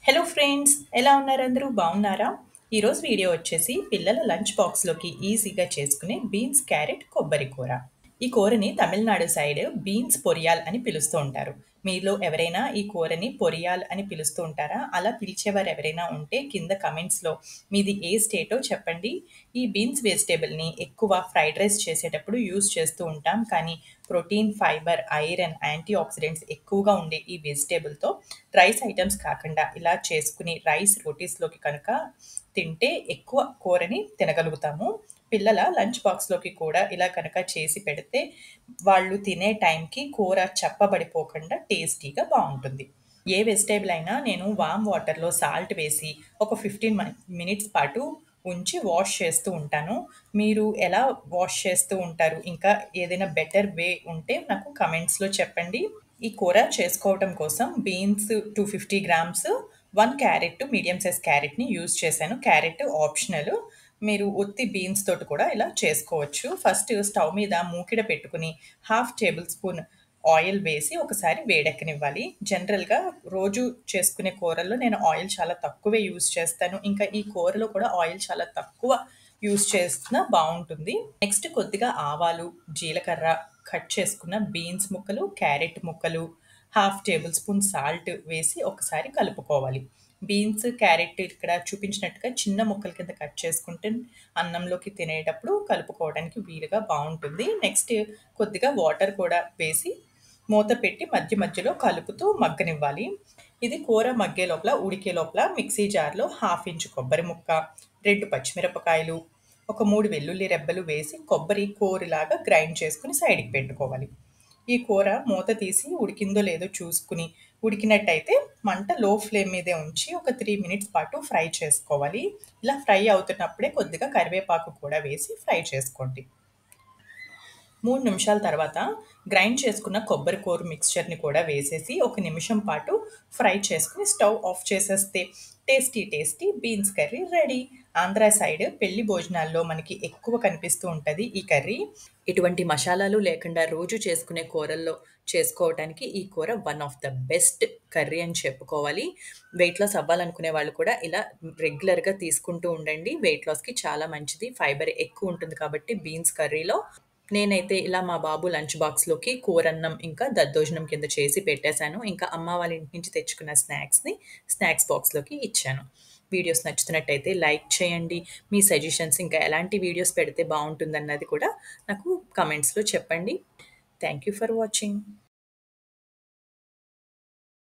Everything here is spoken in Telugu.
హలో ఫ్రెండ్స్, ఎలా ఉన్నారు? అందరూ బాగున్నారా? ఈరోజు వీడియో వచ్చేసి పిల్లల లంచ్ బాక్స్లోకి ఈజీగా చేసుకునే బీన్స్ క్యారెట్ కొబ్బరి కూర. ఈ కూరని తమిళనాడు సైడ్ బీన్స్ పొరియాల్ అని పిలుస్తూ ఉంటారు. మీలో ఎవరైనా ఈ కూరని పొరియాల్ అని పిలుస్తూ ఉంటారా? అలా పిలిచేవారు ఎవరైనా ఉంటే కింద కమెంట్స్లో మీది ఏ స్టేటో చెప్పండి. ఈ బీన్స్ వెజిటేబుల్ని ఎక్కువ ఫ్రైడ్ రైస్ చేసేటప్పుడు యూస్ చేస్తూ ఉంటాం. కానీ protein, fibre, iron, antioxidants ఎక్కువగా ఉండే ఈ వెజిటేబుల్తో రైస్ ఐటమ్స్ కాకుండా ఇలా చేసుకుని రైస్ రోటీస్లోకి కనుక తింటే ఎక్కువ కూరని తినగలుగుతాము. పిల్లల లంచ్ బాక్స్లోకి కూడా ఇలా కనుక చేసి పెడితే వాళ్ళు తినే టైంకి కూర చప్పబడిపోకుండా టేస్టీగా బాగుంటుంది. ఏ వెజిటేబుల్ అయినా నేను వామ్ వాటర్లో సాల్ట్ వేసి ఒక 15 మినిట్స్ పాటు ఉంచి వాష్ చేస్తూ ఉంటాను. మీరు ఎలా వాష్ చేస్తూ ఉంటారు? ఇంకా ఏదైనా బెటర్ వే ఉంటే నాకు కమెంట్స్లో చెప్పండి. ఈ కూర చేసుకోవటం కోసం beans 250 grams, 1 carrot, medium size క్యారెట్ని యూజ్ చేశాను. క్యారెట్ ఆప్షనల్, మీరు ఉత్తి బీన్స్ తోటి కూడా ఇలా చేసుకోవచ్చు. ఫస్ట్ స్టవ్ మీద మూకిడ పెట్టుకుని హాఫ్ టేబుల్ స్పూన్ ఆయిల్ వేసి ఒకసారి వేడెక్కనివ్వాలి. జనరల్గా రోజు చేసుకునే కూరల్లో నేను ఆయిల్ చాలా తక్కువే యూజ్ చేస్తాను. ఇంకా ఈ కూరలో కూడా ఆయిల్ చాలా తక్కువ యూజ్ చేస్తున్నా బాగుంటుంది. నెక్స్ట్ కొద్దిగా ఆవాలు, జీలకర్ర, కట్ చేసుకున్న బీన్స్ ముక్కలు, క్యారెట్ ముక్కలు, హాఫ్ టేబుల్ స్పూన్ సాల్ట్ వేసి ఒకసారి కలుపుకోవాలి. బీన్స్, క్యారెట్ ఇక్కడ చూపించినట్టుగా చిన్న ముక్కల కింద కట్ చేసుకుంటే అన్నంలోకి తినేటప్పుడు కలుపుకోవడానికి వీలుగా బాగుంటుంది. నెక్స్ట్ కొద్దిగా వాటర్ కూడా వేసి మూత పెట్టి మధ్య మధ్యలో కలుపుతూ మగ్గనివ్వాలి. ఇది కూర మగ్గే లోపల, ఉడికే లోపల మిక్సీ జార్లో హాఫ్ ఇంచు కొబ్బరి ముక్క, 2 పచ్చిమిరపకాయలు, ఒక 3 వెల్లుల్లి రెబ్బలు వేసి కొబ్బరి కోరులాగా గ్రైండ్ చేసుకుని సైడ్కి పెట్టుకోవాలి. ఈ కూర మూత తీసి ఉడికిందో లేదో చూసుకుని ఉడికినట్టయితే మంట లో ఫ్లేమ్ మీదే ఉంచి ఒక 3 మినిట్స్ పాటు ఫ్రై చేసుకోవాలి. ఇలా ఫ్రై అవుతున్నప్పుడే కొద్దిగా కరివేపాకు కూడా వేసి ఫ్రై చేసుకోండి. 3 నిమిషాల తర్వాత గ్రైండ్ చేసుకున్న కొబ్బరి కూర మిక్స్చర్ని కూడా వేసేసి ఒక నిమిషం పాటు ఫ్రై చేసుకుని స్టవ్ ఆఫ్ చేసేస్తే tasty tasty beans curry ready. Andhra side పెళ్లి భోజనాల్లో మనకి ఎక్కువ కనిపిస్తూ ఉంటుంది ఈ కర్రీ. ఎటువంటి మసాలాలు లేకుండా రోజు చేసుకునే కూరల్లో చేసుకోవటానికి ఈ కూర one of the best curry అని చెప్పుకోవాలి. వెయిట్ లాస్ అవ్వాలనుకునే వాళ్ళు కూడా ఇలా రెగ్యులర్గా తీసుకుంటూ ఉండండి. వెయిట్ లాస్కి చాలా మంచిది. ఫైబర్ ఎక్కువ ఉంటుంది కాబట్టి బీన్స్ కర్రీలో. నేనైతే ఇలా మా బాబు లంచ్ బాక్స్‌లోకి కూరన్నం, ఇంకా దద్దోజనం కింద చేసి పెట్టేశాను. ఇంకా అమ్మ వాళ్ళ ఇంటి నుంచి తెచ్చుకున్న స్నాక్స్‌ని స్నాక్స్ బాక్స్‌లోకి ఇచ్చాను. వీడియోస్ నచ్చుతున్నట్టయితే లైక్ చేయండి. మీ సజెషన్స్ ఇంకా ఎలాంటి వీడియోస్ పెడితే బావుంటుందన్నది కూడా నాకు కమెంట్స్‌లో చెప్పండి. Thank you for watching.